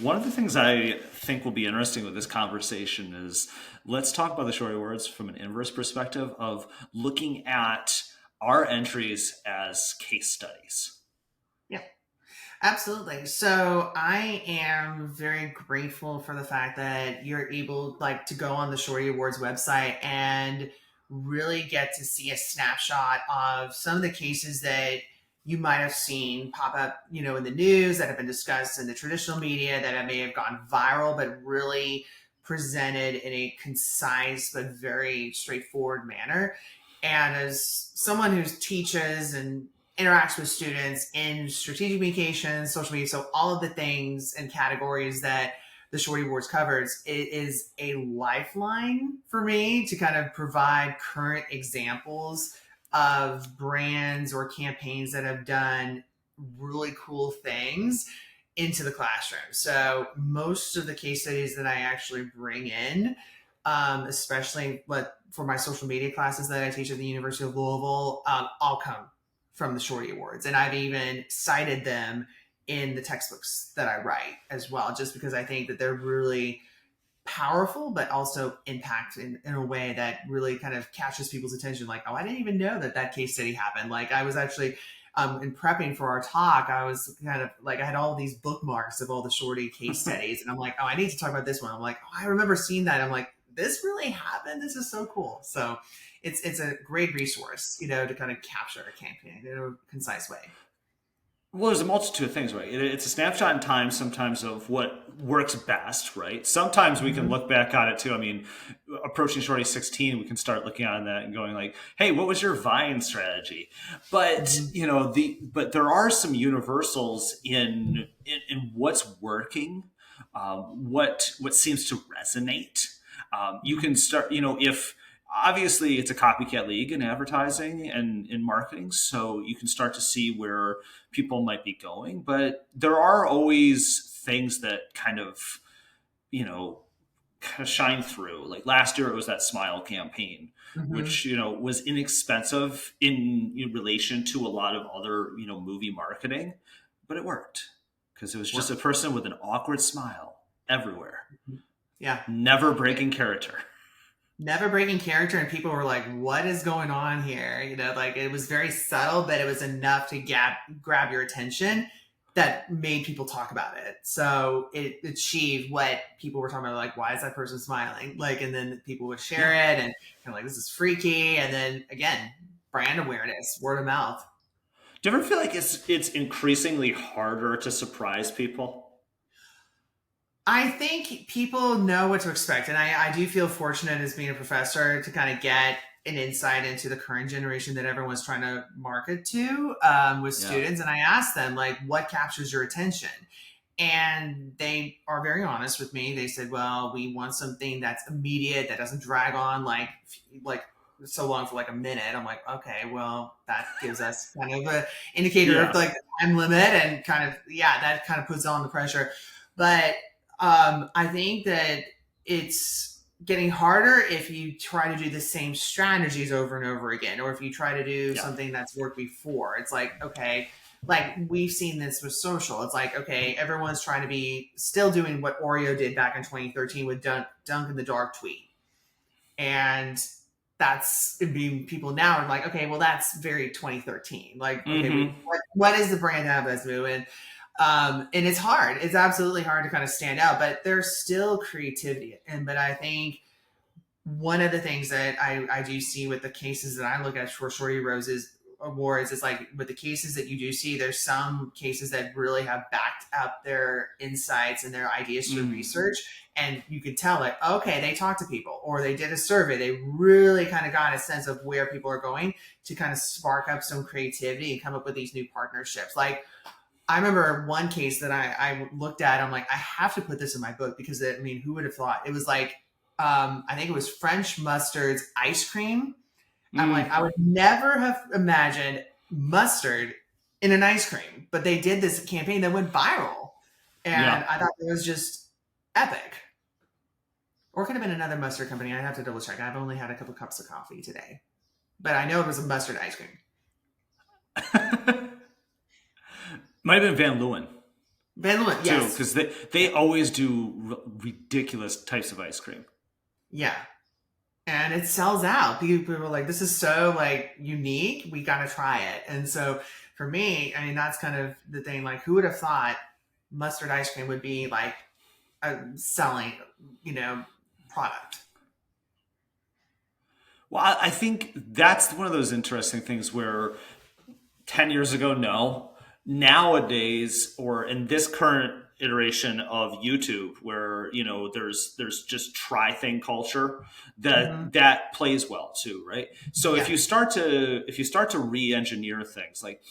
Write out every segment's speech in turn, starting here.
One of the things I think will be interesting with this conversation is let's talk about the Shorty Awards from an inverse perspective of looking at our entries as case studies. Yeah, absolutely. So I am very grateful for the fact that you're able to go on the Shorty Awards website and really get to see a snapshot of some of the cases that you might have seen pop up, in the news that have been discussed in the traditional media that may have gone viral, but really presented in a concise but very straightforward manner. And as someone who teaches and interacts with students in strategic communications, social media, so all of the things and categories that the Shorty Awards covers, it is a lifeline for me to kind of provide current examples of brands or campaigns that have done really cool things into the classroom. So most of the case studies that I actually bring in, especially for my social media classes that I teach at the University of Louisville, all come from the Shorty Awards. And I've even cited them in the textbooks that I write as well, just because I think that they're really powerful, but also impact in a way that really kind of catches people's attention. Like, oh, I didn't even know that that case study happened. Like I was actually, in prepping for our talk, I was kind of like, I had all these bookmarks of all the Shorty case studies. And I'm like, oh, I need to talk about this one. I'm like, oh, I remember seeing that. I'm like, this really happened. This is so cool. So it's a great resource, to kind of capture a campaign in a concise way. Well, there's a multitude of things, right? It's a snapshot in time sometimes of what works best, right? Sometimes we can Mhm. look back on it too. I mean, approaching Shorty 16, we can start looking on that and going like, hey, what was your Vine strategy? But, Mhm. but there are some universals in what's working, what seems to resonate. You can start, if obviously it's a copycat league in advertising and in marketing, so you can start to see where people might be going, but there are always things that you know kind of shine through. Like last year it was that smile campaign, Mhm. which was inexpensive in relation to a lot of other movie marketing, but it worked because it was just a Worked. person with an awkward smile everywhere, Yeah. never breaking character. Never breaking character, and people were like, what is going on here? Like it was very subtle, but it was enough to grab your attention that made people talk about it. So it achieved what people were talking about, like, why is that person smiling? Like, and then people would share Yeah. it and kind of like, this is freaky. And then again, brand awareness, word of mouth. Do you ever feel like it's increasingly harder to surprise people? I think people know what to expect. And I do feel fortunate as being a professor to kind of get an insight into the current generation that everyone's trying to market to, with Yeah. students. And I ask them, like, what captures your attention? And they are very honest with me. They said, well, we want something that's immediate, that doesn't drag on like so long for like a minute. I'm like, okay, well, that gives us kind of a indicator of Yeah. like the time limit and kind of, yeah, that kind of puts on the pressure. But I think that it's getting harder if you try to do the same strategies over and over again, or if you try to do Yeah. something that's worked before. It's like, okay, like we've seen this with social. It's like, okay, everyone's trying to be still doing what Oreo did back in 2013 with Dunk in the Dark tweet. And that's being people now are like, okay, well, that's very 2013. Like, okay, Hmm. what is the brand have that's moving? And it's hard. It's absolutely hard to kind of stand out, but there's still creativity. But I think one of the things that I do see with the cases that I look at for Shorty Rose's awards is like with the cases that you do see, there's some cases that really have backed up their insights and their ideas through Mm. research. And you could tell like, okay, they talked to people or they did a survey. They really kind of got a sense of where people are going to kind of spark up some creativity and come up with these new partnerships. Like I remember one case that I looked at. I'm like, I have to put this in my book because I mean, who would have thought? It was like, I think it was French mustard's ice cream. I'm like, Mm. I would never have imagined mustard in an ice cream, but they did this campaign that went viral, and Yeah. I thought it was just epic. Or it could have been another mustard company. I have to double check. I've only had a couple cups of coffee today, but I know it was a mustard ice cream. Might have been Van Leeuwen. Vanilla, too, yes. because they always do ridiculous types of ice cream. Yeah. And it sells out. People are like, this is so like unique. We got to try it. And so for me, I mean, that's kind of the thing. Like, who would have thought mustard ice cream would be like a selling, you know, product? Well, I think that's one of those interesting things where 10 years ago, no. Nowadays, or in this current iteration of YouTube, where there's just try thing culture, Hmm. that plays well too, right? So Yeah. if you start to re-engineer things, like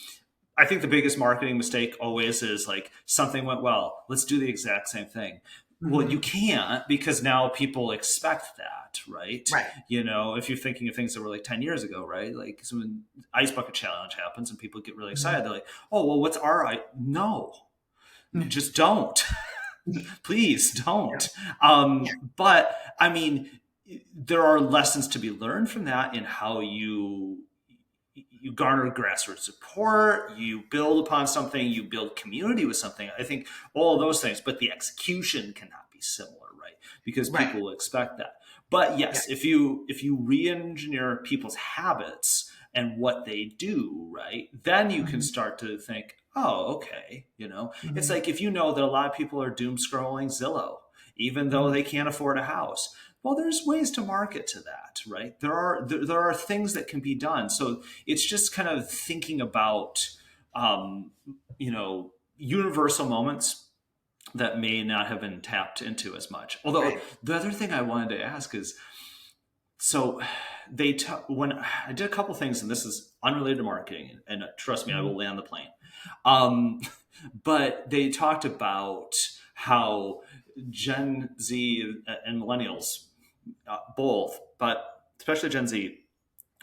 I think the biggest marketing mistake always is like something went well, let's do the exact same thing. Well, you Hmm. can't, because now people expect that, right? Right. If you're thinking of things that were like 10 years ago, right? Like, so when ice bucket challenge happens and people get really Hmm. excited, they're like, oh, well, what's our no, just don't. Please Yeah. don't. Yeah. But I mean, there are lessons to be learned from that in how you garner grassroots support, you build upon something, you build community with something. I think all of those things, but the execution cannot be similar, right? Because Right. people will expect that. But Yeah. yes, if you re-engineer people's habits and what they do, right, then you can Hmm. start to think, oh, okay, it's Hmm. like if you know that a lot of people are doom scrolling Zillow, even though Hmm. they can't afford a house. Well, there's ways to market to that, right? There are things that can be done. So it's just kind of thinking about um, universal moments that may not have been tapped into as much. Although Right. the other thing I wanted to ask is, so when I did a couple things, and this is unrelated to marketing, and trust me, I will Hmm. land the plane. Um, but they talked about how Gen Z and millennials, both, but especially Gen Z,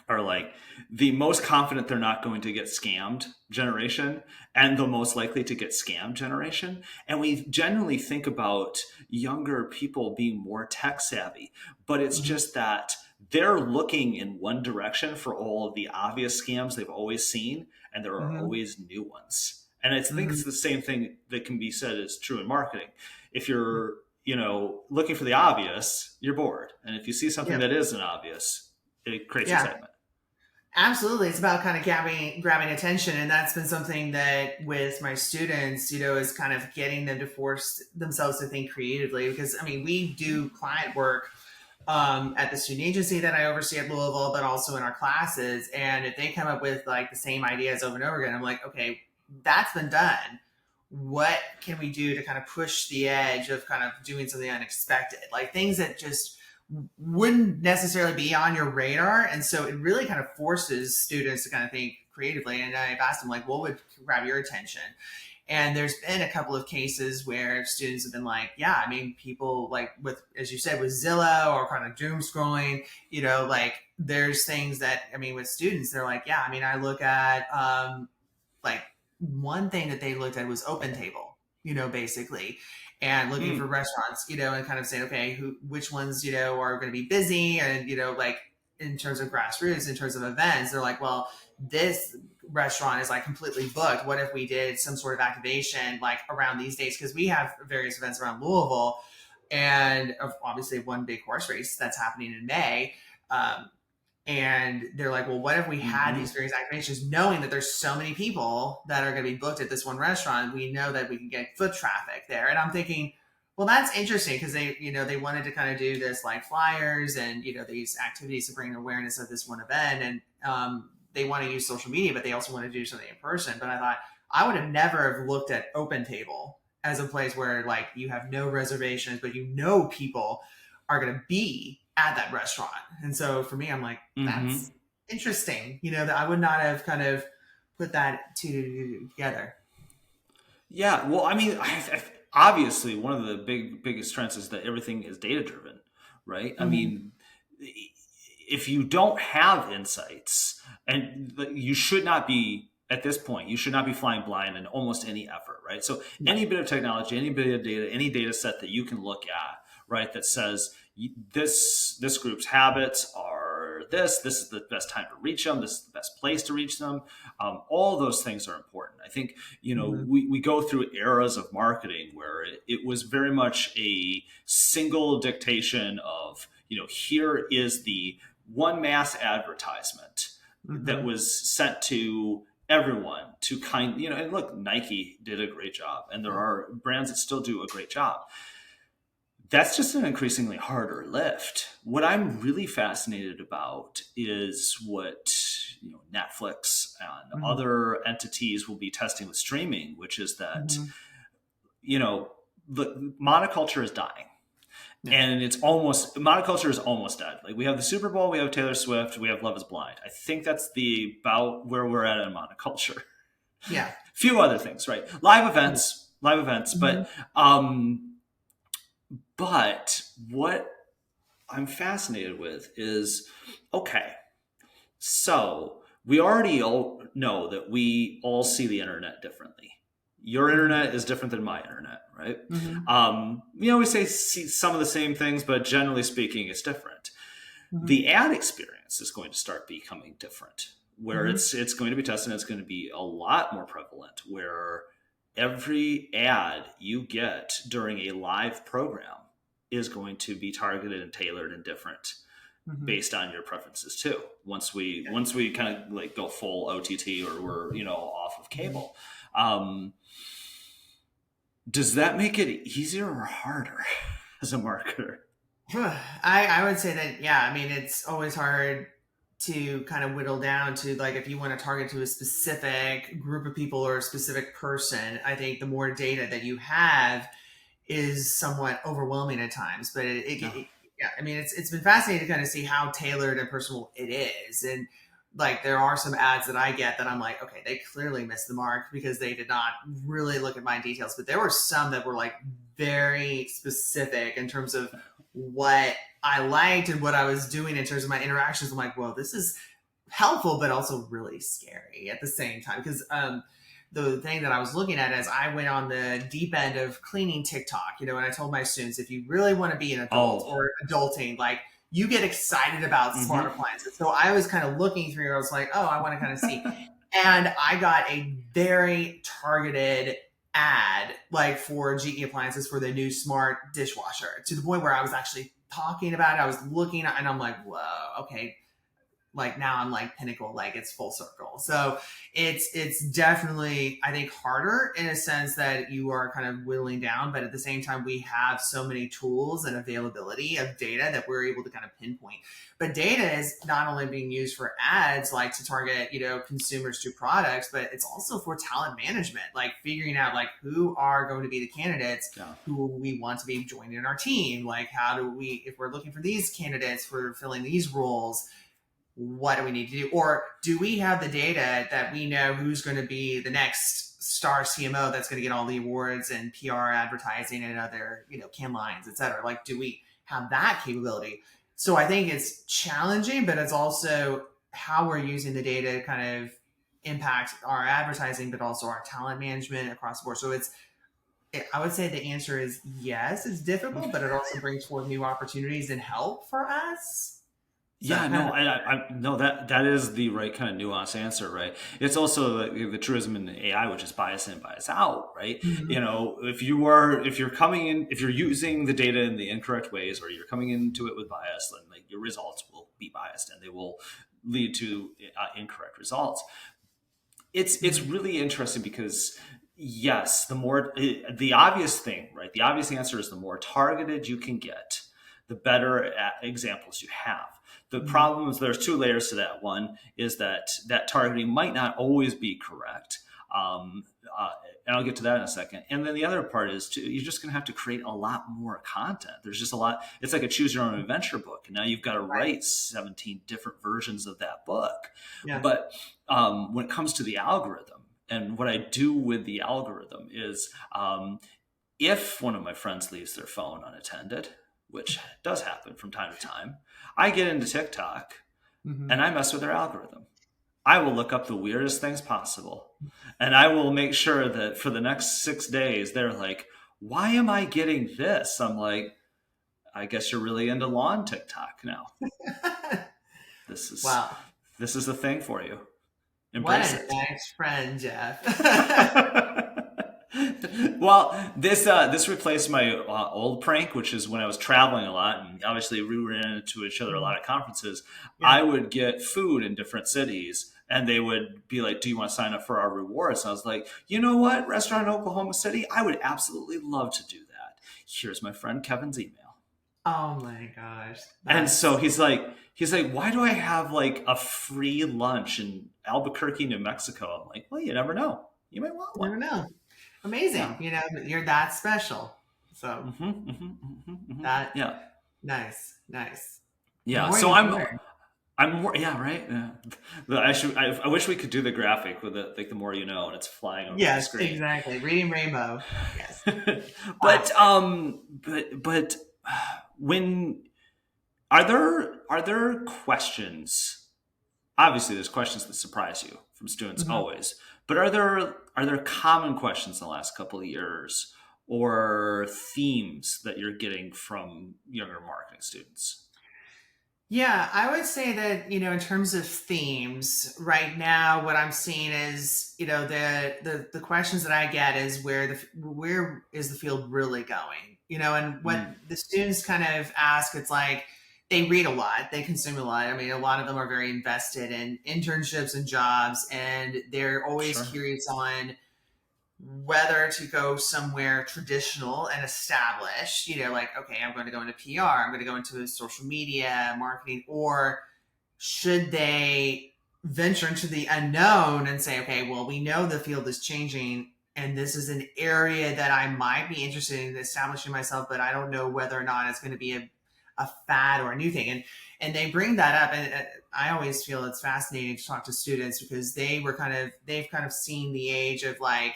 are like the most confident they're not going to get scammed generation and the most likely to get scammed generation. And we generally think about younger people being more tech savvy, but it's Hmm. just that they're looking in one direction for all of the obvious scams they've always seen, and there are Hmm. always new ones. And I think Hmm. it's the same thing that can be said is true in marketing. If you're looking for the obvious, you're bored. And if you see something Yeah. that isn't obvious, it creates Yeah. excitement. Absolutely. It's about kind of grabbing attention. And that's been something that with my students, is kind of getting them to force themselves to think creatively. Because I mean, we do client work at the student agency that I oversee at Louisville, but also in our classes. And if they come up with like the same ideas over and over again, I'm like, okay, that's been done. What can we do to kind of push the edge of kind of doing something unexpected? Like things that just wouldn't necessarily be on your radar. And so it really kind of forces students to kind of think creatively. And I've asked them, like, what would grab your attention? And there's been a couple of cases where students have been like, yeah, I mean, people like with, as you said, with Zillow or kind of doom scrolling, like there's things that, I mean, with students, they're like, yeah, I mean, I look at, like one thing that they looked at was Open Table, basically, and looking for Mm. restaurants, and kind of saying, okay, which ones, are going to be busy, and like in terms of grassroots, in terms of events, they're like, well, this restaurant is like completely booked. What if we did some sort of activation like around these days? Because we have various events around Louisville, and obviously one big horse race that's happening in May. And they're like, well, what if we had Hmm. these various activations, knowing that there's so many people that are going to be booked at this one restaurant? We know that we can get foot traffic there. And I'm thinking, well, that's interesting because they wanted to kind of do this like flyers and, these activities to bring awareness of this one event. And they want to use social media, but they also want to do something in person. But I thought I would have never have looked at Open Table as a place where like you have no reservations, but people are going to be at that restaurant. And so for me, I'm like, that's Hmm. interesting. That I would not have kind of put that two together. Yeah. Well, I mean, obviously, one of the biggest strengths is that everything is data driven, right? I Hmm. mean, if you don't have insights, and you should not be at this point, you should not be flying blind in almost any effort, right? So, Yeah. any bit of technology, any bit of data, any data set that you can look at, right, that says this group's habits are wear this. This is the best time to reach them. This is the best place to reach them. All those things are important. I think, Mhm. we go through eras of marketing where it was very much a single dictation of, here is the one mass advertisement that Mhm. was sent to everyone to and look, Nike did a great job, and there are brands that still do a great job. That's just an increasingly harder lift. What I'm really fascinated about is what, Netflix and Mhm. other entities will be testing with streaming, which is that, Mhm. you know the monoculture is dying, Yeah. and it's almost monoculture is almost dead. Like, we have the Super Bowl, we have Taylor Swift, we have Love Is Blind. I think that's the about where we're at in monoculture. Yeah. Few other things, right? Live events, Mhm. but what I'm fascinated with is, okay, so we already all know that we all see the internet differently. Your Mhm. internet is different than my internet, right? Mhm. We see some of the same things, but generally speaking, it's different. Mhm. The ad experience is going to start becoming different, where Mhm. it's going to be tested. And it's going to be a lot more prevalent, where every ad you get during a live program is going to be targeted and tailored and different Mhm. based on your preferences too. Once we kind of like go full OTT, or we're, off of Mhm. cable. um, does that make it easier or harder as a marketer? I would say that, yeah, I mean, it's always hard to kind of whittle down to, like, if you want to target to a specific group of people or a specific person. I think the more data that you have is somewhat overwhelming at times, but Yeah. yeah, I mean, it's been fascinating to kind of see how tailored and personal it is. And like, there are some ads that I get that I'm like, okay, they clearly missed the mark because they did not really look at my details. But there were some that were like very specific in terms of what I liked and what I was doing in terms of my interactions. I'm like, whoa, this is helpful, but also really scary at the same time. Because the thing that I was looking at as I went on the deep end of cleaning TikTok, and I told my students, if you really want to be an adult Oh. or adulting, like, you get excited about smart Mm-hmm. appliances. So I was kind of looking through, I was like, oh, I want to kind of see. And I got a very targeted ad, like, for GE appliances for the new smart dishwasher, to the point where I was actually talking about it. I was looking and I'm like, whoa, okay, like, now I'm like pinnacle, like, it's full circle. So it's definitely, I think, harder in a sense that you are kind of whittling down, but at the same time we have so many tools and availability of data that we're able to kind of pinpoint. But data is not only being used for ads, like, to target, consumers to products, but it's also for talent management, like figuring out, like, who are going to be the candidates Yeah. who we want to be joining our team. Like, how do we, if we're looking for these candidates for filling these roles, what do we need to do? Or do we have the data that we know who's going to be the next star CMO that's going to get all the awards and PR advertising and other, can lines, et cetera? Like, do we have that capability? So I think it's challenging, but it's also how we're using the data to kind of impact our advertising, but also our talent management across the board. So I would say the answer is yes, it's difficult, but it also brings forth new opportunities and help for us. So Yeah, kind no, of, I no, that is the right kind of nuanced answer, right? It's also the truism in AI, which is bias in, bias out, right? Mhm. If you're using the data in the incorrect ways, or you're coming into it with bias, then like your results will be biased, and they will lead to incorrect results. It's Mhm. really interesting because, yes, the obvious thing, right? The obvious answer is, the more targeted you can get, the better examples you have. The Mhm. problem is, there's two layers to that. One is that targeting might not always be correct. Um, uh, and I'll get to that in a second. And then the other part is, you're just going to have to create a lot more content. There's just a lot. It's like a choose your own adventure book. And now you've got to Right. write 17 different versions of that book. Yeah. But when it comes to the algorithm, and what I do with the algorithm is, if one of my friends leaves their phone unattended, which does happen from time to time, I get into TikTok Mhm. and I mess with their algorithm. I will look up the weirdest things possible, and I will make sure that for the next 6 days, they're like, why am I getting this? I'm like, I guess you're really into lawn TikTok now. This is Wow. this is the thing for you. What Embrace a it. nice friend, Jeff. Well, this replaced my old prank, which is when I was traveling a lot, and obviously we ran into each other a lot at conferences. Yeah. I would get food in different cities, and they would be like, "Do you want to sign up for our rewards?" And I was like, "You know what? Restaurant in Oklahoma City, I would absolutely love to do that. Here's my friend Kevin's email." Oh my gosh. And That's so he's like, "Why do I have like a free lunch in Albuquerque, New Mexico?" I'm like, "Well, you never know. You might want you one." never know. Yeah. Amazing. You're that special. So that Yeah. nice, nice. The Yeah. more So you I'm learn. I'm more, yeah, right. Yeah. I wish we could do the graphic with it, like the more you know, and it's flying over the Yes, screen. exactly. Reading Rainbow. Yes. but Classic. but when are there questions? Obviously, there's questions that surprise you from students Mhm. always. But are there common questions in the last couple of years or themes that you're getting from younger marketing students? Yeah, I would say that, in terms of themes, right now what I'm seeing is, the questions that I get is where is the field really going? And what Mm, the students kind of ask, it's like they read a lot, they consume a lot. I mean, a lot of them are very invested in internships and jobs, and they're always sure. curious on whether to go somewhere traditional and established, like, okay, I'm going to go into PR, I'm going to go into social media marketing, or should they venture into the unknown and say, okay, well, we know the field is changing and this is an area that I might be interested in establishing myself, but I don't know whether or not it's going to be a fad or a new thing. And they bring that up. And I always feel it's fascinating to talk to students because they've kind of seen the age of like,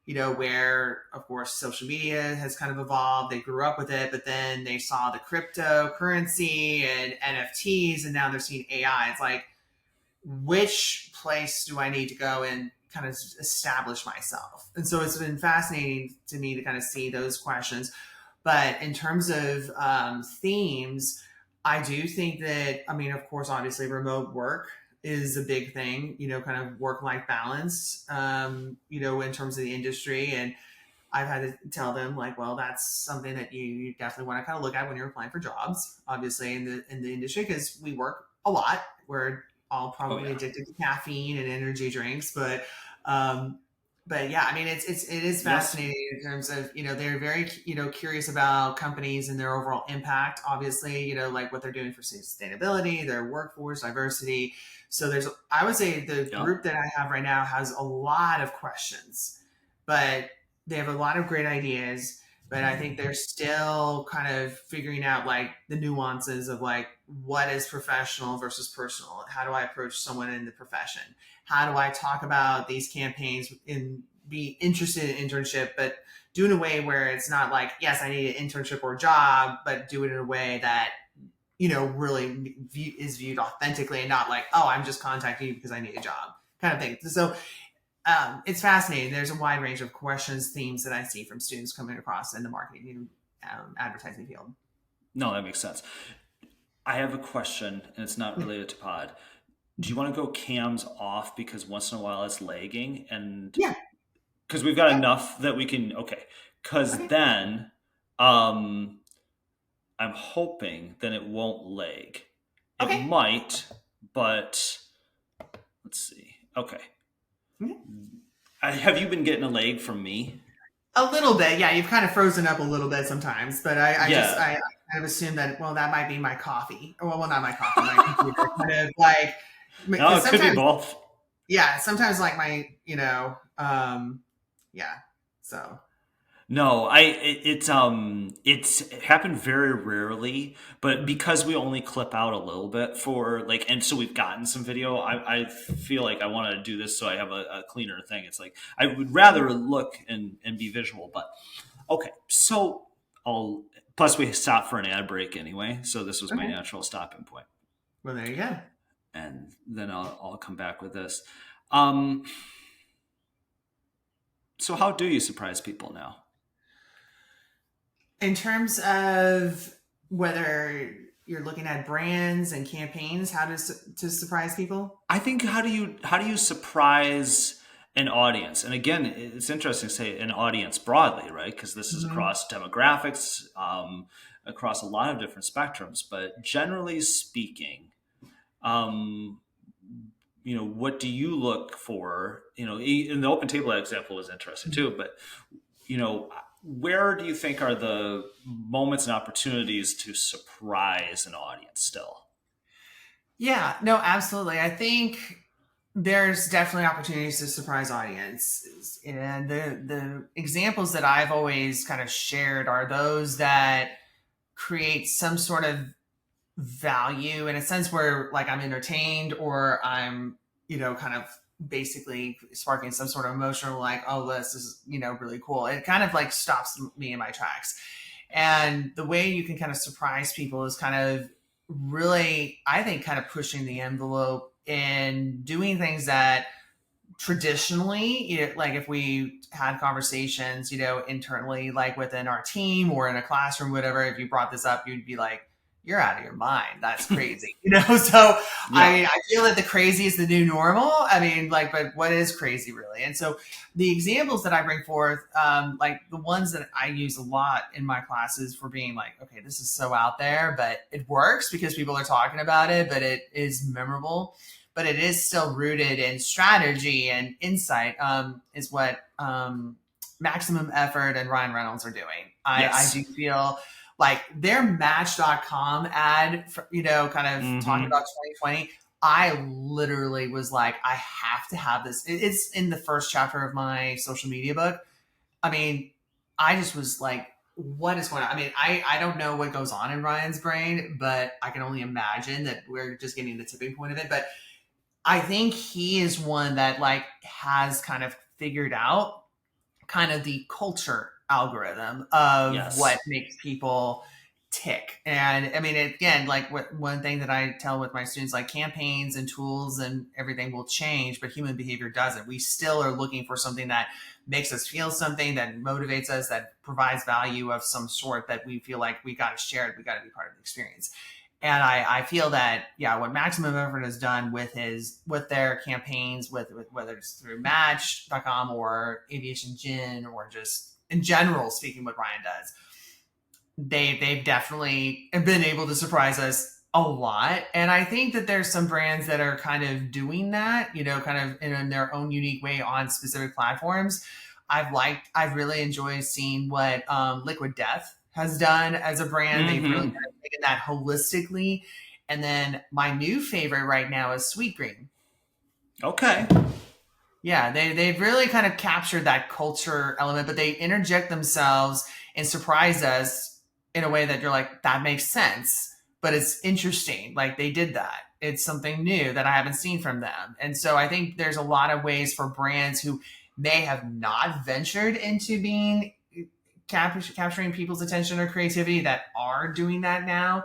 where of course social media has kind of evolved. They grew up with it, but then they saw the cryptocurrency and NFTs, and now they're seeing AI. It's like, which place do I need to go and kind of establish myself? And so it's been fascinating to me to kind of see those questions. But in terms of themes, I do think that, I mean, of course, obviously, remote work is a big thing, kind of work life balance, in terms of the industry. And I've had to tell them like, well, that's something that you definitely want to kind of look at when you're applying for jobs, obviously in the industry, because we work a lot. We're all Oh probably yeah. addicted to caffeine and energy drinks, um, but yeah, I mean, it is Yes. fascinating in terms of they're very curious about companies and their overall impact. Obviously, like what they're doing for sustainability, their workforce diversity. So I would say the Yeah. group that I have right now has a lot of questions, but they have a lot of great ideas, but I think they're still kind of figuring out like the nuances of like what is professional versus personal. How do I approach someone in the profession? How do I talk about these campaigns and be interested in internship, but do it in a way where it's not like, yes, I need an internship or a job, but do it in a way that really is viewed authentically and not like, oh, I'm just contacting you because I need a job kind of thing. So it's fascinating. There's a wide range of questions, themes that I see from students coming across in the marketing and advertising field. No, that makes sense. I have a question, and it's not related to pod. Do you want to go cams off because once in a while it's lagging, and Yeah. because we've got Yeah. enough that we can, okay? Because Okay. then, um, I'm hoping that it won't lag. It Okay. might, but let's see. Okay. Okay. Have you been getting a lag from me? A little bit. Yeah. You've kind of frozen up a little bit sometimes, but Yeah. I kind of assume that, well, that might be my coffee. Well, not my coffee, my computer. Kind of like, No, because it could be sometimes, both. yeah, sometimes like yeah. So, No, it's happened very rarely, but mhm. because we only clip out a little bit for like, and so we've gotten some video. I feel like I want to do this so I have a cleaner thing. It's like I would rather look and be visual, but okay. So I'll plus we stopped for an ad break anyway, so this was my Okay. natural stopping point, Well, there you go. and then I'll come back with this. Um, so how do you surprise people now? In terms of whether you're looking at brands and campaigns, how to surprise people. I think how do you surprise an audience? And again, it's interesting to say an audience broadly, right? Because this is Hmm. across demographics, across a lot of different spectrums. But generally speaking, um, what do you look for? In the open table example was interesting too. But where do you think are the moments and opportunities to surprise an audience still? Yeah, no, absolutely. I think there's definitely opportunities to surprise audiences. And the examples that I've always kind of shared are those that create some sort of value in a sense where like I'm entertained or I'm, kind of basically sparking some sort of emotional like, oh, this is, really cool. It kind of like stops me in my tracks. And the way you can kind of surprise people is kind of really, I think, kind of pushing the envelope and doing things that traditionally, like if we had conversations, internally, like within our team or in a classroom, whatever, if you brought this up, you'd be like, you're out of your mind. That's crazy. So Yeah. I feel that the crazy is the new normal. I mean, like, but what is crazy really? And so the examples that I bring forth, like the ones that I use a lot in my classes for being like, okay, this is so out there, but it works because people are talking about it, but it is memorable, but it is still rooted in strategy and insight, is what Maximum Effort and Ryan Reynolds are doing. I Yes. do feel like their Match.com ad, kind of talking Hmm. about 2020. I literally was like, I have to have this. It's in the first chapter of my social media book. I mean, I just was like, what is going on? I mean, I don't know what goes on in Ryan's brain, but I can only imagine that we're just getting the tipping point of it. But I think he is one that like has kind of figured out kind of the culture algorithm of what Yes. makes people tick. And I mean, again, like one thing that I tell with my students, like campaigns and tools and everything will change, but human behavior doesn't. We still are looking for something that makes us feel something, that motivates us, that provides value of some sort, that we feel like we got to share it, we got to be part of the experience. And I feel that, yeah, what Maximum Effort has done with their campaigns, with whether it's through Match.com or Aviation Gin or just in general, speaking what Ryan does, they've definitely been able to surprise us a lot. And I think that there's some brands that are kind of doing that, kind of in their own unique way on specific platforms. I've really enjoyed seeing what Liquid Death has done as a brand. They've really Hmm. kind of taken that holistically. And then my new favorite right now is Sweet Green. Okay. Yeah, they've really kind of captured that culture element, but they interject themselves and surprise us in a way that you're like, that makes sense, but it's interesting. Like they did that. It's something new that I haven't seen from them. And so I think there's a lot of ways for brands who may have not ventured into being capturing people's attention or creativity that are doing that now.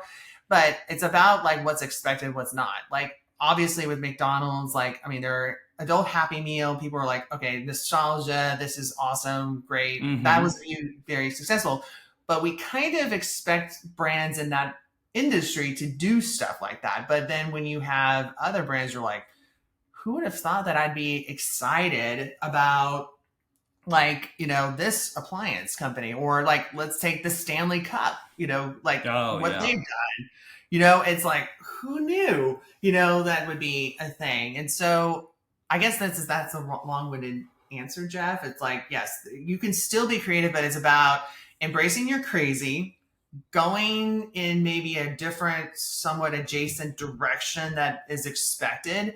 But it's about like what's expected, what's not. Like obviously with McDonald's, like I mean, they're adult Happy Meal. People are like, okay, nostalgia. This is awesome, great. That Hmm. was very successful. But we kind of expect brands in that industry to do stuff like that. But then when you have other brands, you're like, who would have thought that I'd be excited about like this appliance company, or like let's take the Stanley Cup, like Oh what yeah. they've done. It's like who knew that would be a thing. And so I guess that's a long-winded answer, Jeff. It's like yes, you can still be creative, but it's about embracing your crazy, going in maybe a different, somewhat adjacent direction that is expected,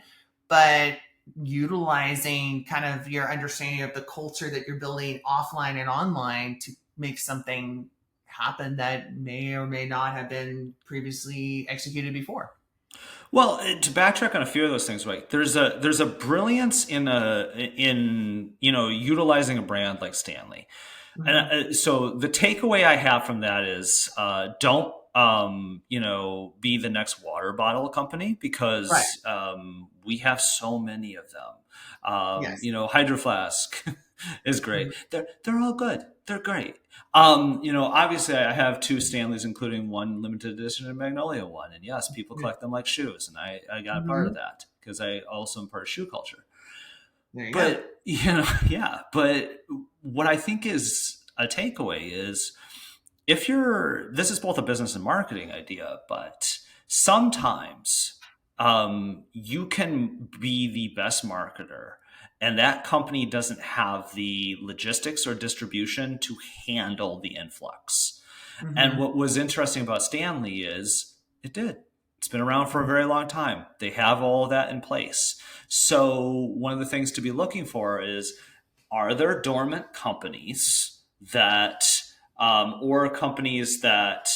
but utilizing kind of your understanding of the culture that you're building offline and online to make something happen that may or may not have been previously executed before. Well, to backtrack on a few of those things, right? There's a brilliance in utilizing a brand like Stanley, and Mm-hmm. so the takeaway I have from that is don't be the next water bottle company Right. because we have so many of them. Yes. Hydro Flask is great. Mhm. They're all good. They're great. Obviously I have two Stanleys, including one limited edition and Magnolia one. And yes, people collect them like shoes. And I got a part of Mm-hmm. that because I also am part of shoe culture. There you go. But, yeah. But what I think is a takeaway is this is both a business and marketing idea, but sometimes you can be the best marketer and that company doesn't have the logistics or distribution to handle the influx. And Mm-hmm. what was interesting about Stanley is it did. It's been around for a very long time. They have all of that in place. So one of the things to be looking for is, are there dormant companies that or companies that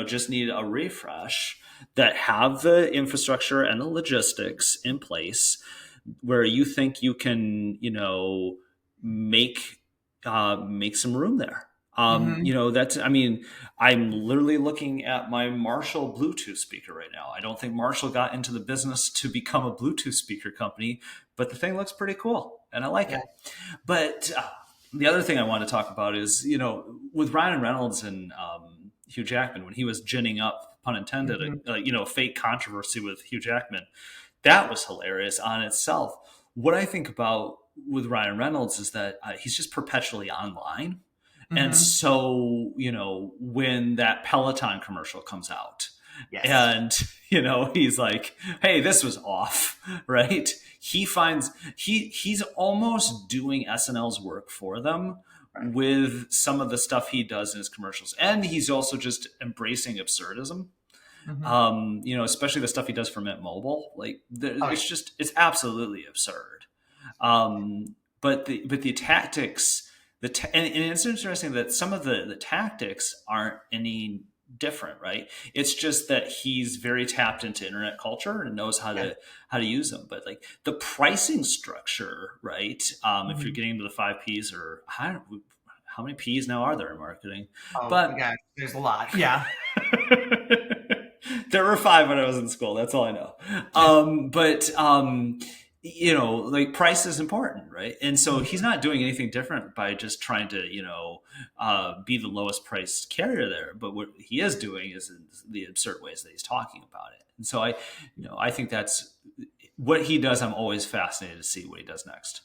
just need a refresh, that have the infrastructure and the logistics in place where you think you can make make some room there. Mm-hmm. That's, I mean, I'm literally looking at my Marshall Bluetooth speaker right now. I don't think Marshall got into the business to become a Bluetooth speaker company, but the thing looks pretty cool and I like Yeah. it. But the other thing I want to talk about is, with Ryan Reynolds and Hugh Jackman, when he was ginning up, pun intended, Mm-hmm. a fake controversy with Hugh Jackman, that was hilarious on itself. What I think about with Ryan Reynolds is that he's just perpetually online. And Mm-hmm. so, when that Peloton commercial comes out, Yes. and he's like, hey, this was off, right? He's almost doing SNL's work for them Right. with some of the stuff he does in his commercials, and he's also just embracing absurdism. Mm-hmm. Especially the stuff he does for Mint Mobile. Like, Oh yeah. it's absolutely absurd. But the tactics, and it's interesting that some of the tactics aren't any different, right? It's just that he's very tapped into internet culture and knows Yeah. how to use them. But like the pricing structure, right? If you're Mm-hmm. getting into the five P's, or how many P's now are there in marketing? Oh my But gosh, there's a lot. Yeah. there were five when I was in school. That's all I know. Yeah. Like price is important, right? And so he's Mm-hmm. not doing anything different by just trying to, be the lowest priced carrier there. But what he is doing is in the absurd ways that he's talking about it. And so I think that's what he does. I'm always fascinated to see what he does next.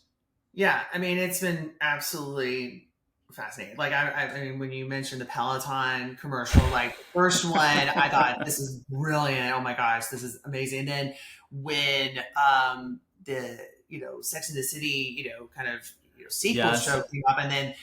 Yeah, I mean, it's been absolutely fascinating. Like, I mean, when you mentioned the Peloton commercial, like the first one, I thought this is brilliant. Oh my gosh, this is amazing. And then when the Sex and the City, kind of sequel Yes. show came up, and then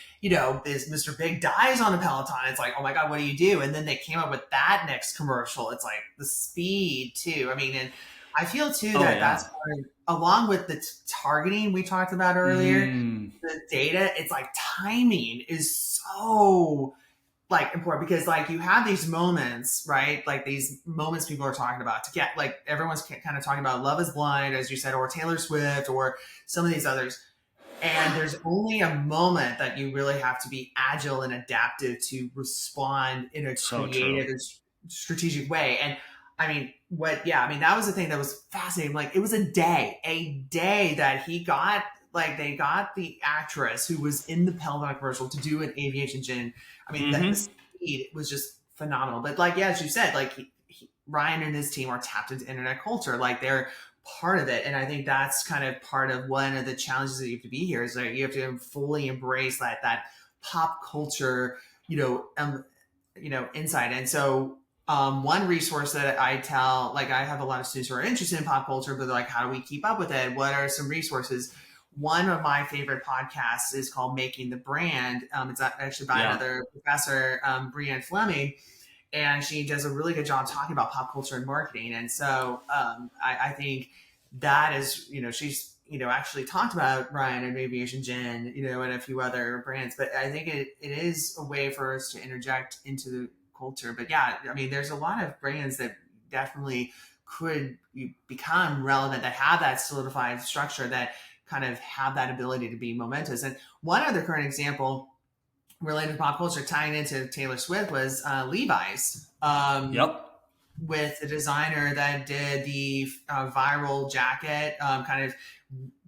this Mr. Big dies on a Peloton. It's like, oh my god, what do you do? And then they came up with that next commercial. It's like the speed too. I mean, and I feel too Oh that that's yeah. part of, along with the targeting we talked about earlier, Mm, the data, it's like timing is so like important because like you have these moments, right? Like these moments people are talking about to get like everyone's kind of talking about Love is Blind, as you said, or Taylor Swift or some of these others. And there's only a moment that you really have to be agile and adaptive to respond in a so true. creative and strategic way. And I mean, I mean, that was the thing that was fascinating. Like, it was a day that he got, like, they got the actress who was in the Peloton commercial to do an aviation gin. I mean, the Hmm. speed was just phenomenal. But, like, yeah, as you said, like, Ryan and his team are tapped into internet culture. Like, they're part of it. And I think that's kind of part of one of the challenges that you have to be here is that you have to fully embrace that pop culture, you know, um, insight. And so one resource that I tell, like I have a lot of students who are interested in pop culture, but they're like, how do we keep up with it? What are some resources? One of my favorite podcasts is called Making the Brand. It's actually by Yeah. another professor, Brianne Fleming, and she does a really good job talking about pop culture and marketing. And so I think that is, she's, actually talked about Ryan and Aviation Gin, and a few other brands. But I think it is a way for us to interject into the culture. But yeah, I mean, there's a lot of brands that definitely could become relevant that have that solidified structure that kind of have that ability to be momentous. And one other current example related to pop culture tying into Taylor Swift was Levi's. Yep. With the designer that did the viral jacket, kind of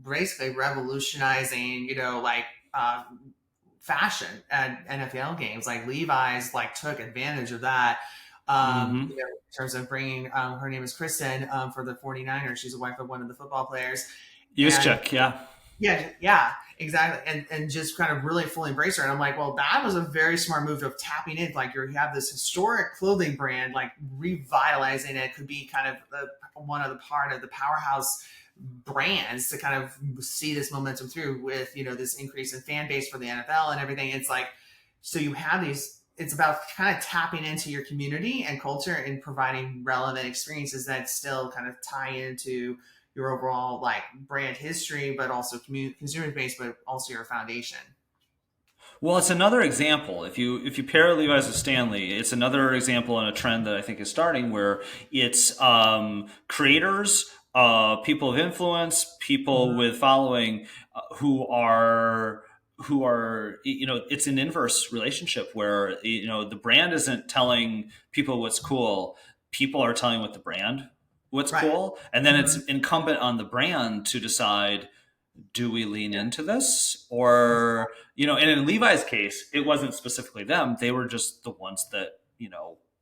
basically revolutionizing, like fashion at NFL games. Like Levi's like took advantage of that. Mm-hmm. In terms of bringing, her name is Kristen, for the 49ers. She's a wife of one of the football players. Use And check, yeah. yeah, yeah, exactly. And just kind of really fully embrace her. And I'm like, well, that was a very smart move of tapping in. Like you have this historic clothing brand, like revitalizing it could be kind of one of the part of the powerhouse brands to kind of see this momentum through with, this increase in fan base for the NFL and everything. It's like, so you have these, it's about kind of tapping into your community and culture and providing relevant experiences that still kind of tie into your overall like brand history, but also consumer base, but also your foundation. Well, it's another example. If you pair Levi's with Stanley, it's another example and a trend that I think is starting where it's creators, people of influence, people Mm-hmm. with following, who are it's an inverse relationship where the brand isn't telling people what's cool, people are telling what the brand what's Right. cool, and then it's Mm-hmm. incumbent on the brand to decide, do we lean into this, or and in Levi's case it wasn't specifically them, they were just the ones that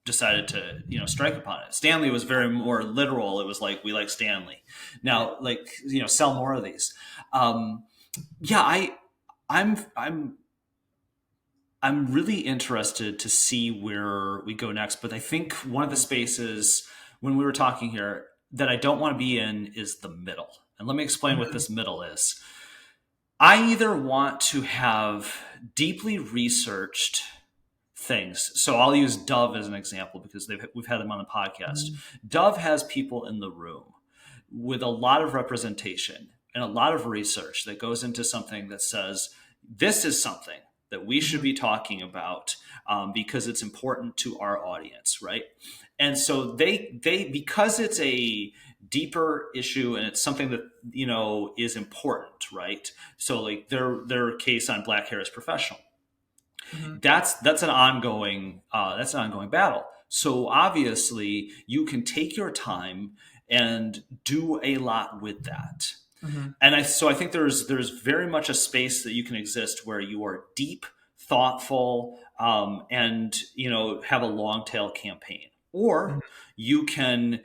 decided to strike upon it. Stanley was very more literal. It was like, we like Stanley Yeah. now, like, sell more of these. Yeah, I'm I'm really interested to see where we go next, but I think one of the spaces when we were talking here that I don't want to be in is the middle. And let me explain what Mm-hmm. this middle is. I either want to have deeply researched things. So I'll use Dove as an example because we've had them on the podcast. Mm-hmm. Dove has people in the room with a lot of representation and a lot of research that goes into something that says, this is something that we should Mm-hmm. be talking about, because it's important to our audience, right? And so they because it's a deeper issue and it's something that is important, right? So like their case on black hair is professional. Mm-hmm. That's an ongoing battle. So obviously you can take your time and do a lot with that. Mm-hmm. And I think there's very much a space that you can exist where you are deep, thoughtful, and have a long tail campaign, or you can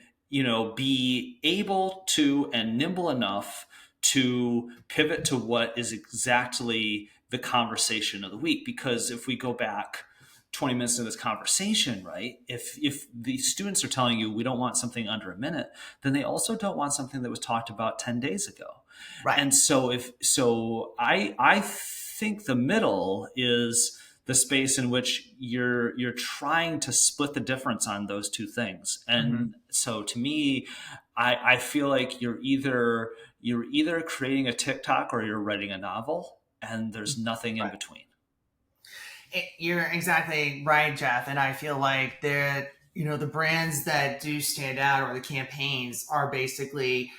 be able to and nimble enough to pivot to what is exactly the conversation of the week. Because if we go back 20 minutes of this conversation, right? If the students are telling you we don't want something under a minute, then they also don't want something that was talked about 10 days ago. Right. And so I think the middle is the space in which you're trying to split the difference on those two things. Mm-hmm. And so to me, I feel like you're either creating a TikTok or you're writing a novel, and there's nothing in Right. between. You're exactly right, Jeff. And I feel like the brands that do stand out or the campaigns are basically,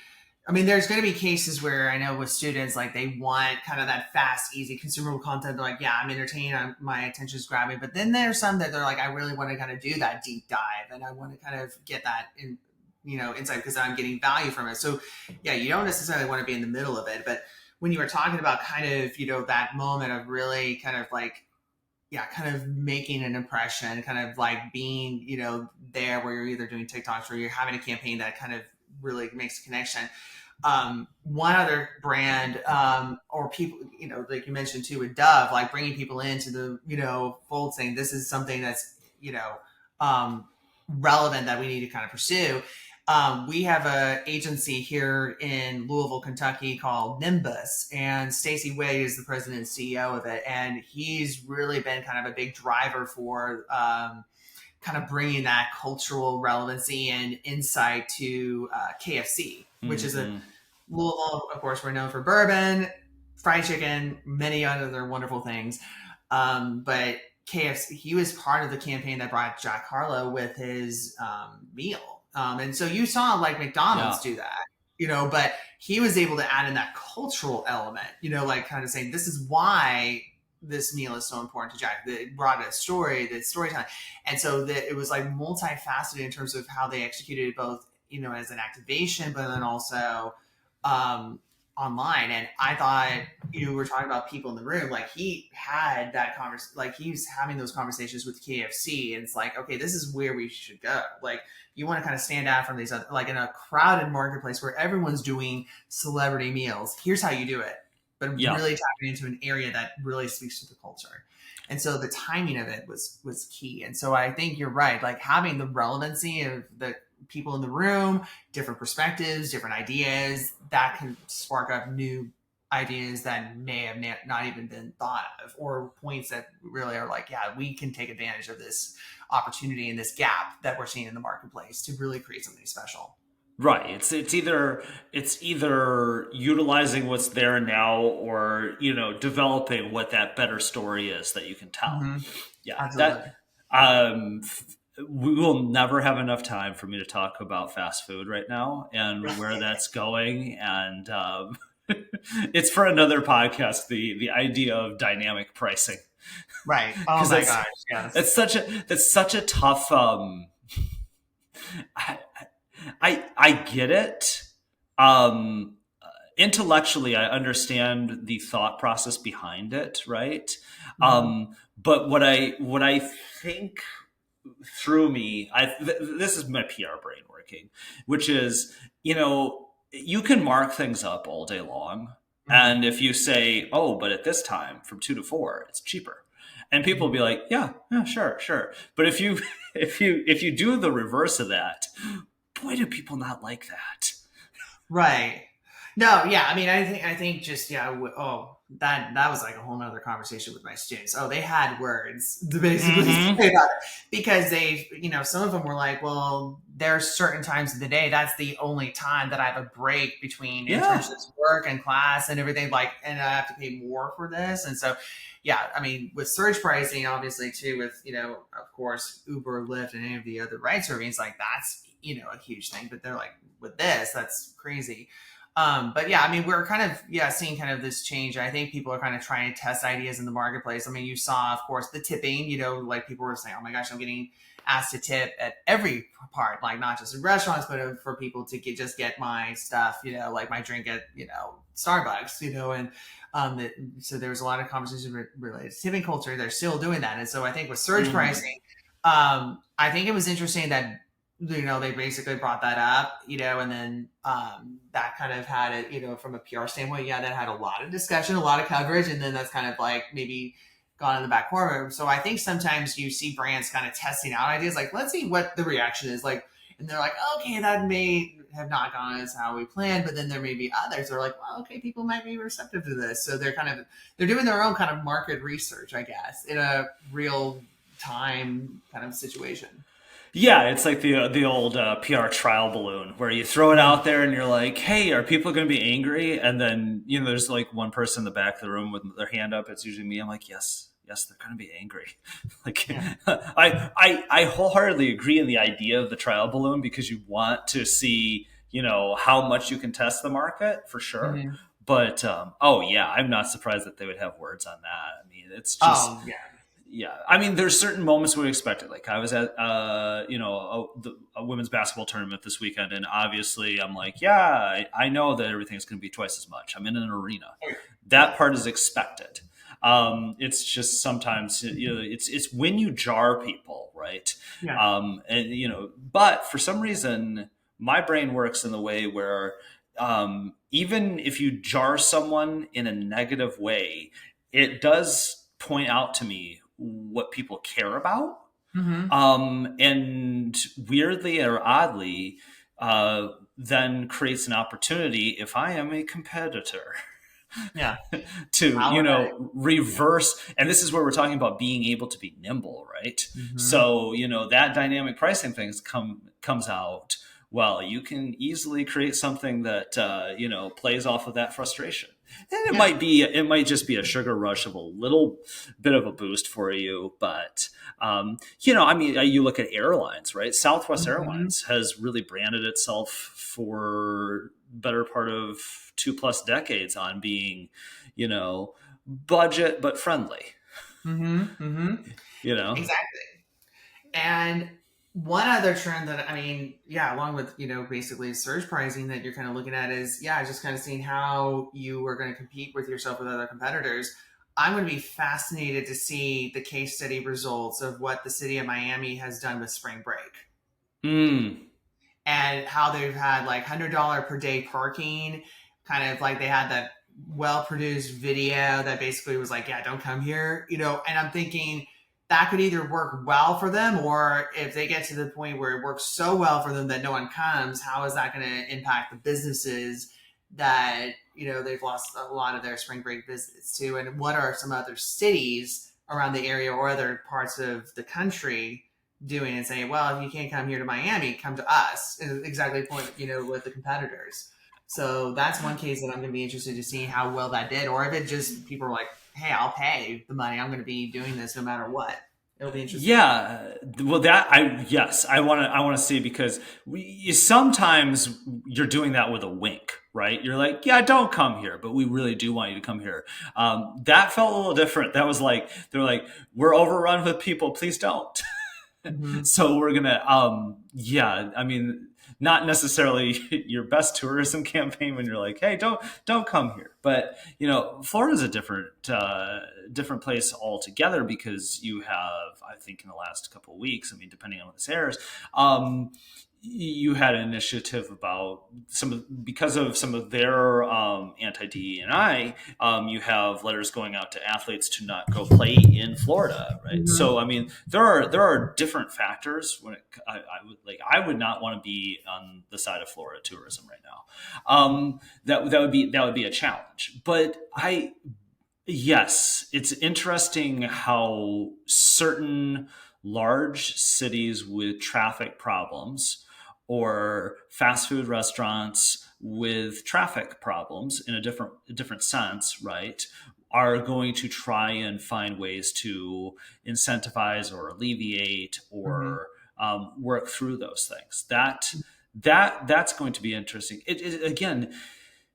I mean, there's going to be cases where I know with students, like they want kind of that fast, easy consumable content. They're like, yeah, I'm entertained. My attention is grabbing. But then there's some that they're like, I really want to kind of do that deep dive and I want to kind of get that insight because I'm getting value from it. So yeah, you don't necessarily want to be in the middle of it. But when you were talking about kind of, that moment of really kind of like, yeah, kind of making an impression, kind of like being, there where you're either doing TikToks or you're having a campaign that kind of really makes a connection. One other brand, or people, like you mentioned too with Dove, like bringing people into the, fold, saying this is something that's, um, relevant that we need to kind of pursue. We have a agency here in Louisville, Kentucky called Nimbus, and Stacey Wade is the president and CEO of it. And he's really been kind of a big driver for, kind of bringing that cultural relevancy and insight to KFC, which is a Mm-hmm. Louisville. Of course, we're known for bourbon, fried chicken, many other wonderful things. But KFC, he was part of the campaign that brought Jack Harlow with his meal. And so you saw like McDonald's Yeah. do that, but he was able to add in that cultural element, like kind of saying, this is why this meal is so important to Jack. It brought a story, the storytelling. And so that it was like multifaceted in terms of how they executed it both, as an activation, but then also, online. And I thought you were talking about people in the room, like he had that conversation, like he was having those conversations with KFC, and it's like, okay, this is where we should go. Like you want to kind of stand out from these other, like in a crowded marketplace where everyone's doing celebrity meals, here's how you do it, but Yeah. really tapping into an area that really speaks to the culture. And so the timing of it was key. And so I think you're right, like having the relevancy of the people in the room, different perspectives, different ideas, that can spark up new ideas that may have not even been thought of, or points that really are like, yeah, we can take advantage of this opportunity and this gap that we're seeing in the marketplace to really create something special. Right. It's either utilizing what's there now, or developing what that better story is that you can tell. Mm-hmm. Yeah. That Absolutely. um we will never have enough time for me to talk about fast food right now and where that's going, and it's for another podcast, the idea of dynamic pricing, Right. Oh because my gosh. Yes. that's such a tough I, I get it. Um, Intellectually, I understand the thought process behind it, right? Mm-hmm. But what I think through me, this is my PR brain working, which is, you can mark things up all day long, Mm-hmm. and if you say, oh, but at this time from 2 to 4, it's cheaper, and people will be like, yeah, yeah, sure, sure. But if you if you do the reverse of that, boy, do people not like that. Right. No, yeah. I mean, I think just yeah. Oh, that was like a whole nother conversation with my students. Oh, they had words to basically say Mm-hmm. about it because they, some of them were like, well, there's certain times of the day that's the only time that I have a break between Yeah. internships, work, and class and everything. Like, and I have to pay more for this, and so. Yeah, I mean, with surge pricing, obviously, too, with, of course, Uber, Lyft, and any of the other ride surveys, like that's, a huge thing. But they're like, with this, that's crazy. But yeah, I mean, we're kind of seeing kind of this change. I think people are kind of trying to test ideas in the marketplace. I mean, you saw, of course, the tipping. Like people were saying, "Oh my gosh, I'm getting asked to tip at every part, like not just in restaurants, but for people to just get my stuff, like my drink at Starbucks, and so there was a lot of conversation related to tipping culture. They're still doing that, and so I think with surge Mm-hmm. pricing, I think it was interesting that they basically brought that up, and then that kind of had it, from a PR standpoint, yeah, that had a lot of discussion, a lot of coverage, and then that's kind of like maybe gone in the back corner. So I think sometimes you see brands kind of testing out ideas, like let's see what the reaction is like, and they're like, okay, that may have not gone as how we planned, but then there may be others that are like, well, okay, people might be receptive to this, so they're doing their own kind of market research, I guess, in a real time kind of situation. Yeah, it's like the old PR trial balloon where you throw it out there and you're like, "Hey, are people going to be angry?" And then there's like one person in the back of the room with their hand up. It's usually me. I'm like, "Yes, yes, they're going to be angry." Like, Yeah. I wholeheartedly agree in the idea of the trial balloon, because you want to see how much you can test the market for sure. Hmm. But oh yeah, I'm not surprised that they would have words on that. I mean, it's just, Oh yeah. yeah, I mean, there's certain moments we expect it. Like I was at, a women's basketball tournament this weekend, and obviously I'm like, yeah, I know that everything's going to be twice as much. I'm in an arena. Yeah. That part is expected. It's just sometimes, it's when you jar people, right? Yeah. And but for some reason, my brain works in the way where, even if you jar someone in a negative way, it does point out to me what people care about. Hmm. And weirdly or oddly, then creates an opportunity, if I am a competitor, Yeah. to Power back. reverse. And this is where we're talking about being able to be nimble, right? Hmm. So that dynamic pricing things comes out. Well, you can easily create something that plays off of that frustration, and it Yeah. might just be a sugar rush of a little bit of a boost for you. But I mean, you look at airlines, right? Southwest Hmm. Airlines has really branded itself for better part of 2+ decades on being, budget but friendly. Hmm. Hmm. You know, Exactly. And One other trend that, I mean, yeah, along with, basically surge pricing that you're kind of looking at is, yeah, just kind of seeing how you are going to compete with yourself with other competitors. I'm going to be fascinated to see the case study results of what the city of Miami has done with spring break Mm. and how they've had like $100 per day parking. Kind of like they had that well produced video that basically was like, yeah, don't come here, And I'm thinking that could either work well for them, or if they get to the point where it works so well for them that no one comes, how is that going to impact the businesses that, they've lost a lot of their spring break visits to? And what are some other cities around the area or other parts of the country doing and saying, well, if you can't come here to Miami, come to us. And exactly the point, with the competitors. So that's one case that I'm going to be interested to see how well that did, or if it just people are like, hey, I'll pay the money. I'm going to be doing this no matter what. It'll be interesting. Yeah, well, yes, I want to see, because sometimes you're doing that with a wink, right? You're like, yeah, don't come here, but we really do want you to come here. That felt a little different. That was like they're like, we're overrun with people, please don't. Mm-hmm. So we're gonna, yeah, I mean, not necessarily your best tourism campaign when you're like, hey, don't come here. But Florida's a different place altogether, because you have, I think, in the last couple of weeks, I mean, depending on when this airs, um, you had an initiative about because of some of their anti DEI. You have letters going out to athletes to not go play in Florida, right? Mm-hmm. So I mean, there are different factors when I would not want to be on the side of Florida tourism right now. That would be a challenge, but yes, it's interesting how certain large cities with traffic problems, or fast food restaurants with traffic problems in a different sense, right, are going to try and find ways to incentivize or alleviate Mm-hmm. or work through those things. That's going to be interesting. Again,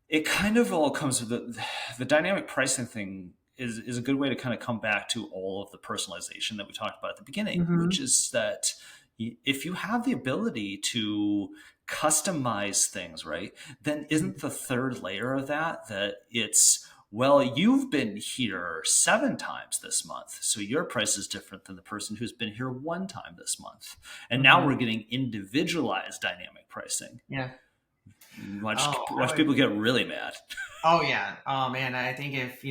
it kind of all comes with the dynamic pricing thing is a good way to kind of come back to all of the personalization that we talked about at the beginning, Mm-hmm. which is that if you have the ability to customize things, right, then isn't the third layer of that it's, well, you've been here 7 times this month, so your price is different than the person who's been here 1 time this month, and now Mm-hmm. we're getting individualized dynamic pricing. Yeah. Watch Oh, I watch would. people get really mad. Oh yeah. Oh man. I think if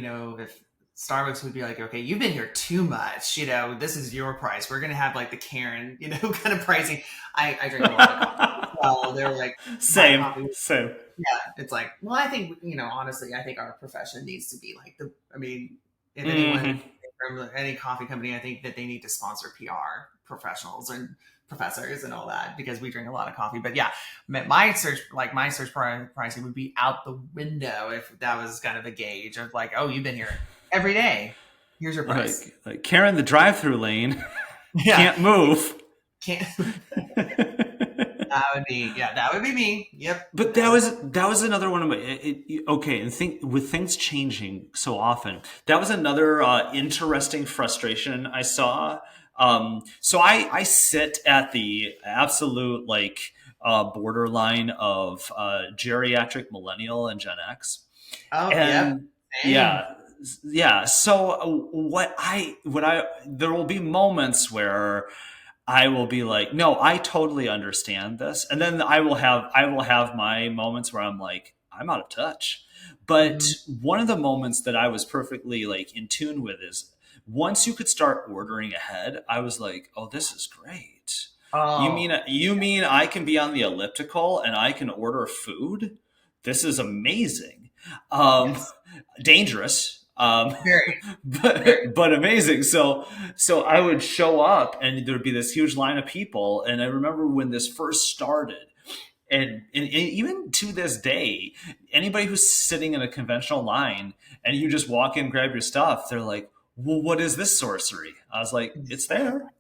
Starbucks would be like, okay, you've been here too much. This is your price. We're gonna have like the Karen, kind of pricing. I drink a lot of coffee. Well, they're like my Same, coffee. same. Yeah, it's like, well, I think, honestly, I think our profession needs to be like I mean, if anyone Hmm. from any coffee company, I think that they need to sponsor PR professionals and professors and all that, because we drink a lot of coffee. But yeah, my search pricing would be out the window if that was kind of a gauge of like, oh, you've been here every day. Here's your price. Like Karen, the drive-through lane Yeah, can't move. can't. That would be me. Yep. But that That would. was that was another one of my okay. And think with things changing so often, that was another interesting frustration I saw. So I sit at the absolute borderline of geriatric millennial and Gen X, Oh, yep. and Same. yeah, yeah. So what I there will be moments where I will be like, no, I totally understand this. And then I will have my moments where I'm like, I'm out of touch. But Mhm. one of the moments that I was perfectly in tune with is once you could start ordering ahead, I was like, oh, this is great. Oh, You mean I can be on the elliptical and I can order food? This is amazing. Um, yes. Dangerous. Very, very. but amazing. So I would show up and there'd be this huge line of people. And I remember when this first started, and even to this day, anybody who's sitting in a conventional line and you just walk in, grab your stuff, they're like, well, what is this sorcery? I was like, it's there,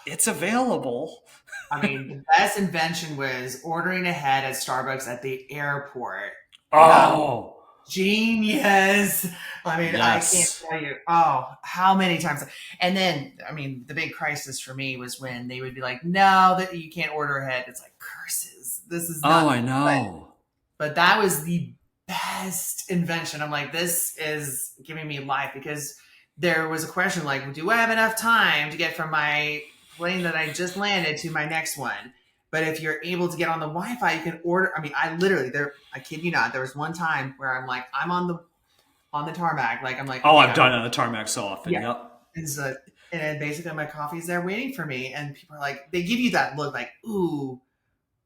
it's available. I mean, the best invention was ordering ahead at Starbucks at the airport. That Oh. Genius. I mean, I can't Yes. tell you, oh, how many times. And then, I mean, the big crisis for me was when they would be like, no, that you can't order ahead. It's like, curses. This is Oh, not, I know. but that was the best invention. I'm like, this is giving me life because there was a question like, do I have enough time to get from my plane that I just landed to my next one? But if you're able to get on the Wi-Fi, you can order. I mean, I literally there. I kid you not. There was one time where I'm like, I'm on the tarmac. Like I'm like, Oh, okay, I've done it on the tarmac so often. yeah. Yep. And so, and then basically my coffee's there waiting for me, and people are like, they give you that look like, ooh,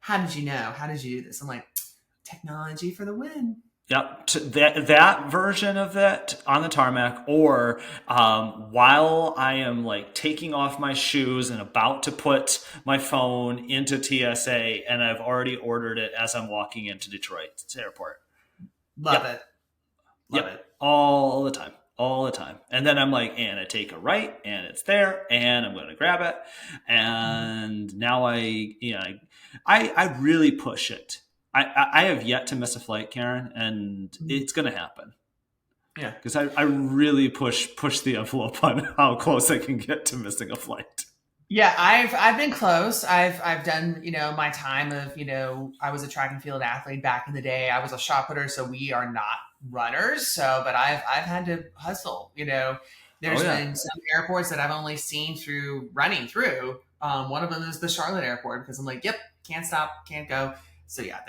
how did you know? How did you do this? I'm like, technology for the win. Yep, that version of it on the tarmac, or while I am like taking off my shoes and about to put my phone into TSA, and I've already ordered it as I'm walking into Detroit airport. Love Yep, it. Love yep, it. all the time, all the time. And then I'm like, and I take a right, and it's there, and I'm going to grab it, Mhm. and now I really push it. I have yet to miss a flight, Karen, and Mhm. it's going to happen Yeah. because I really push the envelope on how close I can get to missing a flight. Yeah, I've been close. I've done, my time of, I was a track and field athlete back in the day. I was a shot putter, so we are not runners. So, but I've had to hustle, Oh There's yeah, been some airports that I've only seen through running through. One of them is the Charlotte airport because I'm like, yep, can't stop, can't go. So yeah,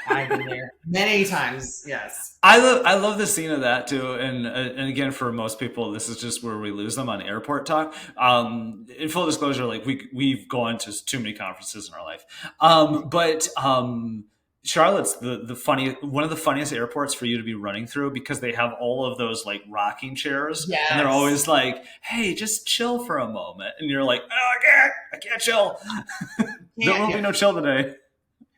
I've been there many times. Yes. I love the scene of that too, and again for most people, this is just where we lose them on airport talk. In full disclosure, like we've gone to too many conferences in our life, but Charlotte's the funny one of the funniest airports for you to be running through because they have all of those like rocking chairs, and they're Yes. always like, "Hey, just chill for a moment," and you're like, "Oh, I can't chill. There Can't. will be Yeah. no chill today."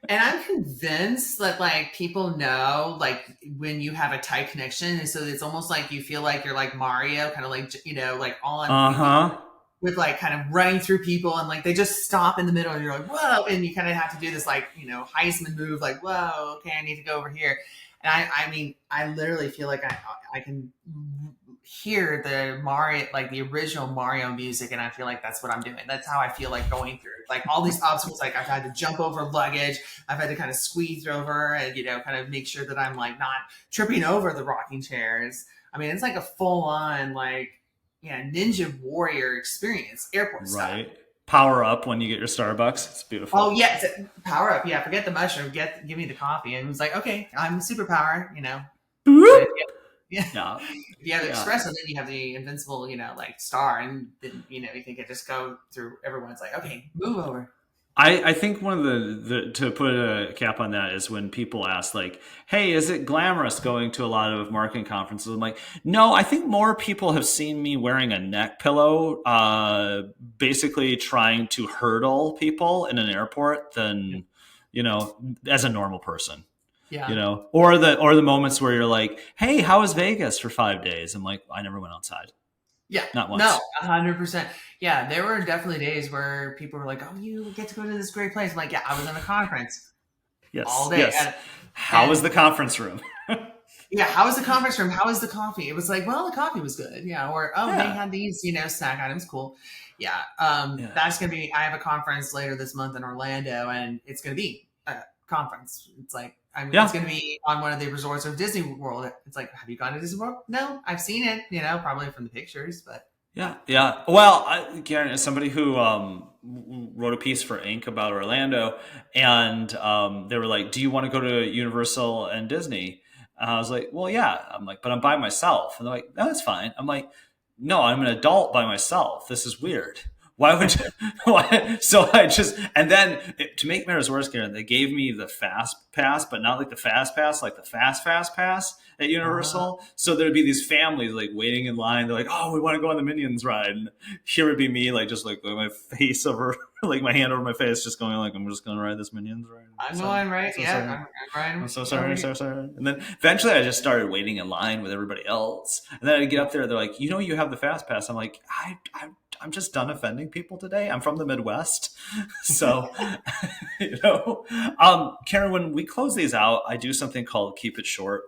And I'm convinced that like people know like when you have a tight connection, and so it's almost like you feel like you're like Mario, kind of like like all on Uh huh. with like kind of running through people, and like they just stop in the middle, and you're like whoa, and you kind of have to do this like Heisman move, like whoa, okay, I need to go over here, and I mean I literally feel like I can hear the Mario, like the original Mario music, and I feel like that's what I'm doing. That's how I feel like going through like all these obstacles. Like I've had to jump over luggage, I've had to kind of squeeze over, and kind of make sure that I'm like not tripping over the rocking chairs. I mean, it's like a full on like ninja warrior experience, airport style. Right. Power up when you get your Starbucks. It's Oh beautiful. yeah, power up. Yeah, forget the mushroom. Give me the coffee. And it was like, okay, I'm superpower. But Boop. yeah, Yeah. if you have Yeah. espresso, then you have the invincible, like star, and then you can just go through. Everyone's like, okay, move over. I think one of the to put a cap on that is when people ask like, "Hey, is it glamorous going to a lot of marketing conferences?" I'm like, "No, I think more people have seen me wearing a neck pillow, basically trying to hurdle people in an airport than you know as a normal person." Yeah. Or the moments where you're like, "Hey, how was Vegas for 5 days?" I'm like, "I never went outside, Yeah. not No, once." 100%. Yeah, there were definitely days where people were like, "Oh, you get to go to this great place." I'm like, "Yeah, I was in a conference all Yes, day." yes. And How was and the conference room? yeah, how was the conference room? How was the coffee? It was like, well, the coffee was good. Yeah. Or, oh, they Yeah, had these, snack items. Cool. Yeah. yeah, That's going to be, I have a conference later this month in Orlando, and it's going to be a conference. It's like, I mean, it's yeah. going to be on one of the resorts of Disney World. It's like, have you gone to Disney World? No, I've seen it, probably from the pictures, but yeah. Yeah, yeah. Well, Karen, as somebody who wrote a piece for Inc. about Orlando, and they were like, "Do you want to go to Universal and Disney?" And I was like, "Well, yeah." I'm like, "But I'm by myself," and they're like, "No, that's fine." I'm like, "No, I'm an adult by myself. This is weird. Why would you?" Why? So I just and then to make matters worse, Karen, they gave me the fast pass, but not like the fast pass, like the fast pass at Uh, Universal. So there'd be these families like waiting in line. They're like, "Oh, we want to go on the Minions ride." And here would be me, like just like with my face over, like my hand over my face, just going like, "I'm just going to ride this Minions ride." I'm So I'm going right. so Yeah. sorry. I'm riding I'm so sorry. over I'm here. so sorry. And then eventually, I just started waiting in line with everybody else. And then I'd get up there. They're like, you have the fast pass. I'm like, I'm just done offending people today. I'm from the Midwest, so you know. Karen, when we close these out, I do something called keep it short.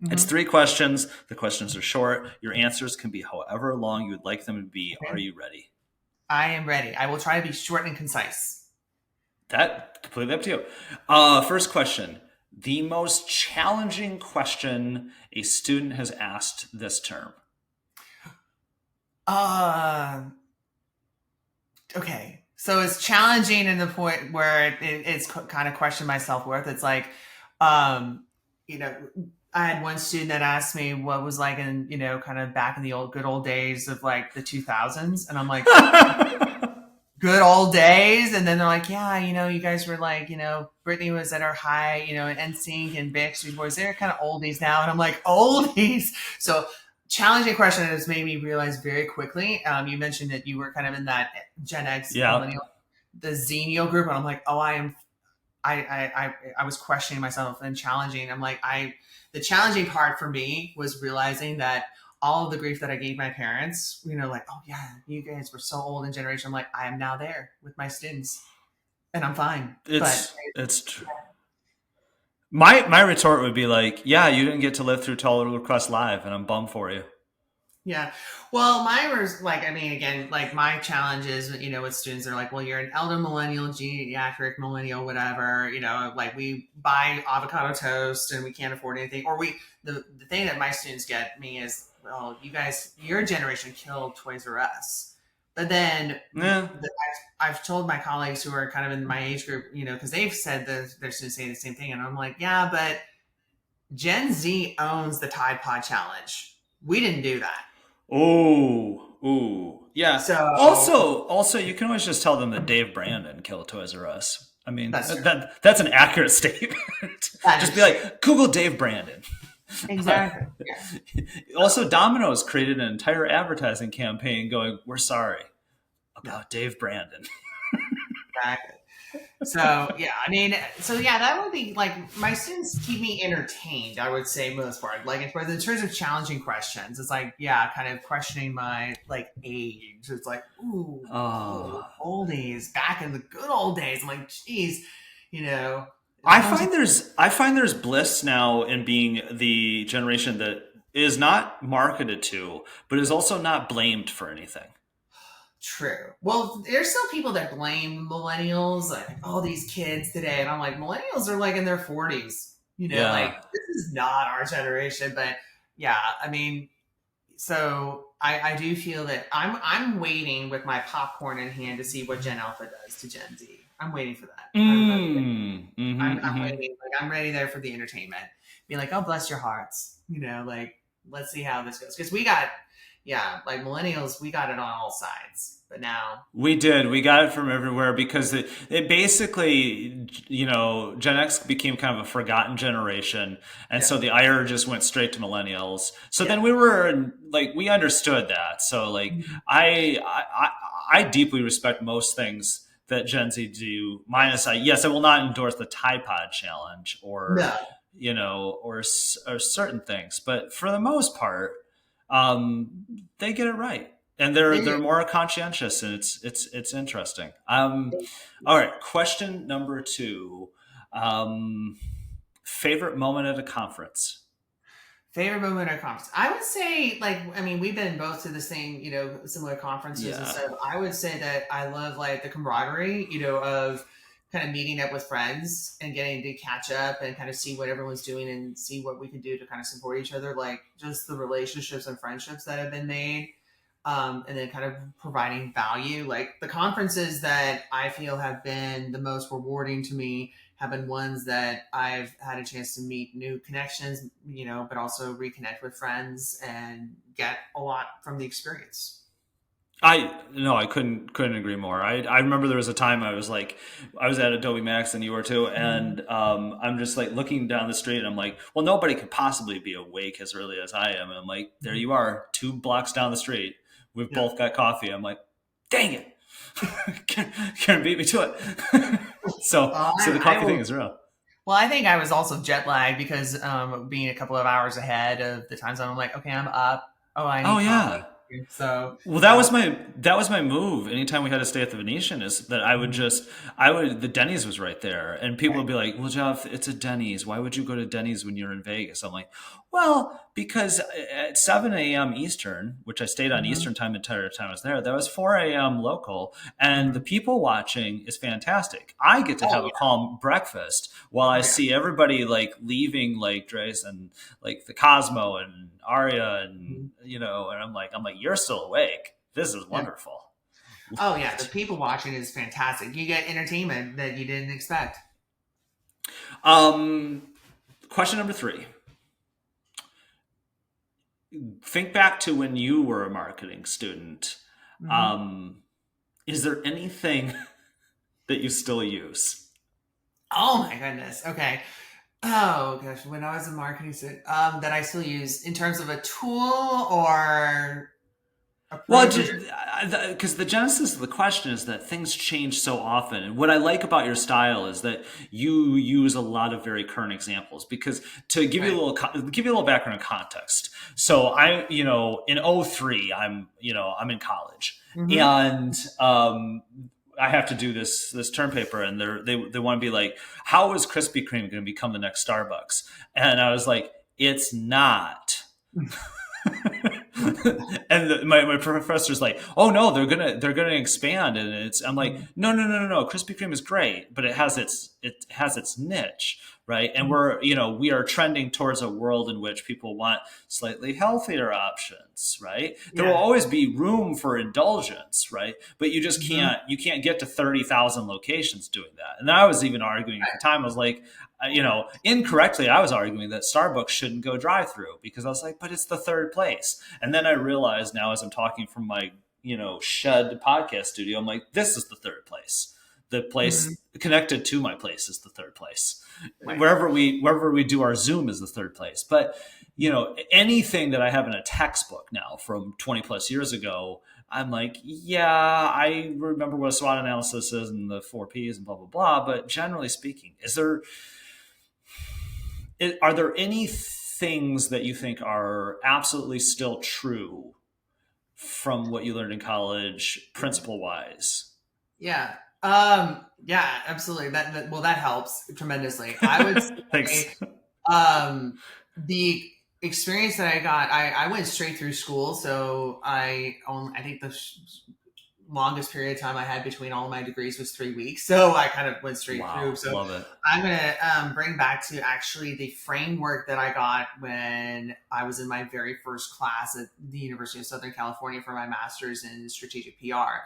It's Hmm. 3 questions. The questions are short. Your answers can be however long you would like them to be. Are Okay. you ready? I am ready. I will try to be short and concise. That completely up to you. First question. The most challenging question a student has asked this term. Uh, okay. So it's challenging in the point where it's kind of question my self worth. It's like, um, you know, I had one student that asked me what was like in, kind of back in the good old days of like the 2000s. And I'm like, good old days. And then they're like, yeah, you guys were like, Britney was at her high, and NSYNC and Backstreet Boys, they're kind of oldies now. And I'm like, oldies. So challenging question that has made me realize very quickly. You mentioned that you were kind of in that Gen X Yeah. millennial, the Xennial group. And I'm like, oh, I was questioning myself and challenging. I'm like, the challenging part for me was realizing that all of the grief that I gave my parents, like, oh yeah, you guys were so old in generation. I'm like, I am now there with my students and I'm fine. But It's true. My retort would be like, yeah, you didn't get to live through Total Request Live, and I'm bummed for you. yeah, well, mine was like, I mean, again, like my challenge is, with students, they're like, well, you're an elder millennial, geriatric millennial, whatever, like we buy avocado toast and we can't afford anything. Or the thing that my students get me is, well, you guys, your generation killed Toys R Us. But then Yeah. I've told my colleagues who are kind of in my age group, because they've said that their students say the same thing. And I'm like, yeah, but Gen Z owns the Tide Pod Challenge. We didn't do that. Oh, ooh, yeah. So Also, you can always just tell them that Dave Brandon killed Toys R Us. I mean, that's true. that's an accurate statement. That Just is be true. like, Google Dave Brandon. Exactly. Yeah. Also, Domino's created an entire advertising campaign going, "We're sorry No, about Dave Brandon." exactly. So yeah, I mean, so yeah, that would be like my students keep me entertained. I would say most part, like in terms of challenging questions, it's like yeah, kind of questioning my like age. It's like ooh, Oh, oldies back in the good old days. I'm like, geez, you know, I don't you find there's bliss now in being the generation that is not marketed to, but is also not blamed for anything. True. Well, there's still people that blame millennials, like all these kids today, and I'm like, millennials are like in their 40s. Like Yeah. this is not our generation, but yeah, I mean, so I do feel that I'm waiting with my popcorn in hand to see what Gen Alpha does to Gen Z. I'm waiting for that. Mm. Mm-hmm, I'm mm-hmm. waiting. Like I'm ready there for the entertainment. Be like, oh, bless your hearts. Like let's see how this goes because we got yeah, like millennials, we got it on all sides. But now, We did. We got it from everywhere because it basically, Gen X became kind of a forgotten generation. And yeah, so the ire just went straight to millennials. So yeah. then we were like, we understood that. So like, Mhm. I deeply respect most things that Gen Z do, minus yes, I will not endorse the Tide Pod challenge No, or certain things. But for the most part, they get it right, and they they're do. more conscientious, and it's interesting. All right, question number 2. Um, Favorite moment at a conference? Favorite moment at a conference. I would say, like, I mean, we've been both to the same, similar conferences and Yeah, stuff. I would say that I love like the camaraderie, of kind of meeting up with friends and getting to catch up and kind of see what everyone's doing and see what we can do to kind of support each other. Like just the relationships and friendships that have been made. And then kind of providing value. Like the conferences that I feel have been the most rewarding to me have been ones that I've had a chance to meet new connections, but also reconnect with friends and get a lot from the experience. I no, I couldn't agree more. I remember there was a time I was at Adobe Max and you were too, Mhm. and I'm just like looking down the street and I'm like, well, nobody could possibly be awake as early as I am, and I'm like, there Mhm. you are, 2 blocks down the street, we've Yeah. both got coffee. I'm like, dang it, can't beat me to it. So the I coffee thing will. is real. Well, I think I was also jet lagged because being a couple of hours ahead of the time zone, I'm like, okay, I'm up. Oh, I Oh need coffee. yeah. So Well, uh, that was my move. Anytime we had to stay at the Venetian, is that I would the Denny's was right there, and people right. would be like, "Well, Jeff, it's a Denny's. Why would you go to Denny's when you're in Vegas?" I'm like, "Well, because at 7 a.m. Eastern, which I stayed on Mhm, Eastern time the entire time I was there, that was 4 a.m. local, and the mhm. people watching is fantastic. I get to Oh have a calm breakfast while I yeah, oh yeah. see everybody like leaving like Dre's and like the Cosmo and Aria and Mhm. and I'm like, you're still awake. This is Yeah. wonderful. Oh Love yeah, the it. people watching is fantastic. You get entertainment that you didn't expect. Um, question number three. Think back to when you were a marketing student. Hmm. Um, is there anything that you still use? Oh my goodness. Okay. Oh gosh, when I was a marketing student, that I still use in terms of a tool or Well, approach or because the genesis of the question is that things change so often. And what I like about your style is that you use a lot of very current examples. Because to give you a right. little give you a little background and context. So in '03, I'm in college, Hmm. and I have to do this term paper, and they want to be like, how is Krispy Kreme going to become the next Starbucks? And I was like, it's not. And my professor's like, "Oh no, they're gonna expand," and I'm like, Hmm. "No, no, no, no, no. Krispy Kreme is great, but it has its niche, right? And Hmm. we are trending towards a world in which people want slightly healthier options, right? There will Yeah. always be room for indulgence, right? But Hmm. you can't get to 30,000 locations doing that. And I was even arguing at the time. I was like, incorrectly, I was arguing that Starbucks shouldn't go drive through because I was like, but it's the third place. And then I realized now, as I'm talking from my, shed podcast studio, I'm like, this is the third place. The Hmm. place connected to my place is the third place. Right. Wherever we do our Zoom is the third place. But anything that I have in a textbook now from 20 plus years ago, I'm like, yeah, I remember what a SWOT analysis is and the four Ps and blah blah blah. But generally speaking, are there any things that you think are absolutely still true from what you learned in college, principle wise? Yeah. Yeah, absolutely. Well, that helps tremendously. I would say Thanks. the experience that I got, I went straight through school, so I think the longest period of time I had between all of my degrees was 3 weeks. So I kind of went straight through. Wow, So love it. I'm gonna bring back to actually the framework that I got when I was in my very first class at the University of Southern California for my master's in strategic PR,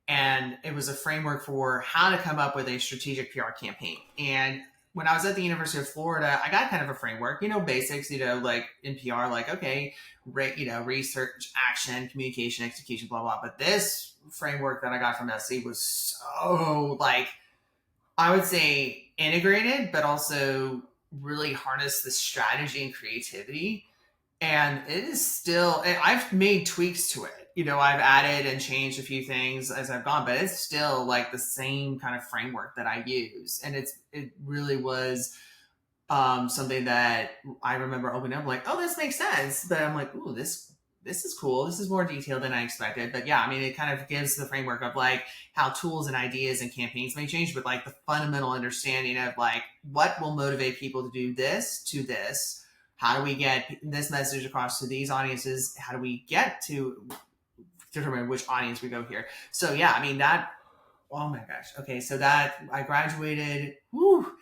and it was a framework for how to come up with a strategic PR campaign. And when I was at the University of Florida, I got kind of a framework, basics, like in PR, like, okay, research, action, communication, execution, blah, blah. But this framework that I got from SC was so, like, I would say integrated, but also really harnessed the strategy and creativity, and it is still, I've made tweaks to it. I've added and changed a few things as I've gone, but it's still like the same kind of framework that I use. And it really was something that I remember opening up like, oh, this makes sense. But I'm like, ooh, this is cool. This is more detailed than I expected. But yeah, I mean, it kind of gives the framework of like how tools and ideas and campaigns may change, but like the fundamental understanding of like what will motivate people to do this to this. How do we get this message across to these audiences? How do we get to determine which audience we go here? So yeah, I mean that. Oh my gosh. Okay, so that I graduated. Whew,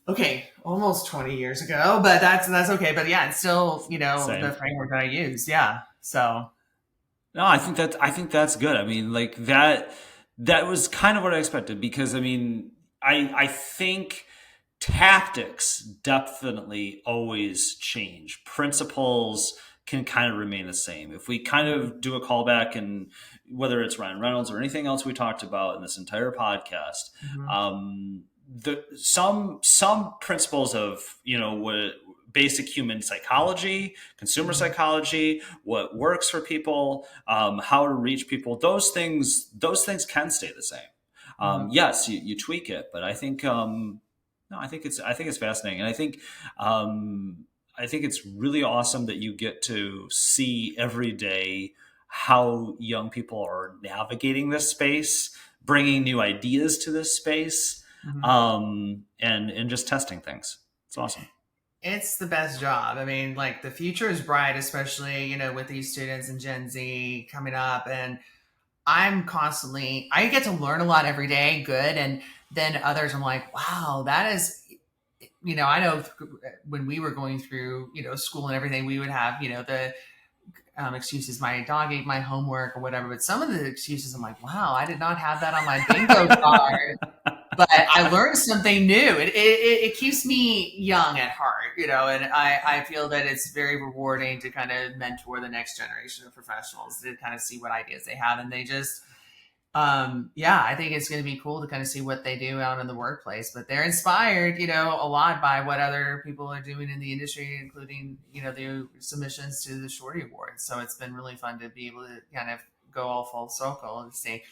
okay, almost 20 years ago, but that's okay. But yeah, it's still, the Same. framework that I use. Yeah. So, No, I think that's good. I mean, like that was kind of what I expected because I mean, I think tactics definitely always change. Principles can kind of remain the same. If we kind of do a callback and whether it's Ryan Reynolds or anything else we talked about in this entire podcast, mhm, some principles of what basic human psychology, consumer mhm, psychology, what works for people, how to reach people. Those things can stay the same. mhm. Yes, you tweak it, but I think no, I think it's fascinating, and I think it's really awesome that you get to see every day how young people are navigating this space, bringing new ideas to this space, Mhm. and just testing things. It's awesome. It's the best job. I mean, like the future is bright, especially, with these students and Gen Z coming up. And I get to learn a lot every day, good. And then others, I'm like, wow, that is, I know when we were going through, school and everything, we would have, the excuses, my dog ate my homework or whatever. But some of the excuses, I'm like, wow, I did not have that on my bingo card, but I learned something new. It keeps me young at heart, and I feel that it's very rewarding to kind of mentor the next generation of professionals to kind of see what ideas they have. And they just, yeah, I think it's going to be cool to kind of see what they do out in the workplace. But they're inspired, a lot by what other people are doing in the industry, including, the submissions to the Shorty Awards. So it's been really fun to be able to kind of go all full circle and see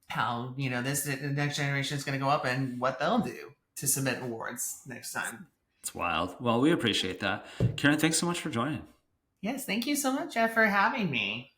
how this the next generation is going to go up and what they'll do to submit awards next time. It's wild. Well, we appreciate that. Karen, thanks so much for joining. Yes, thank you so much, Jeff, for having me.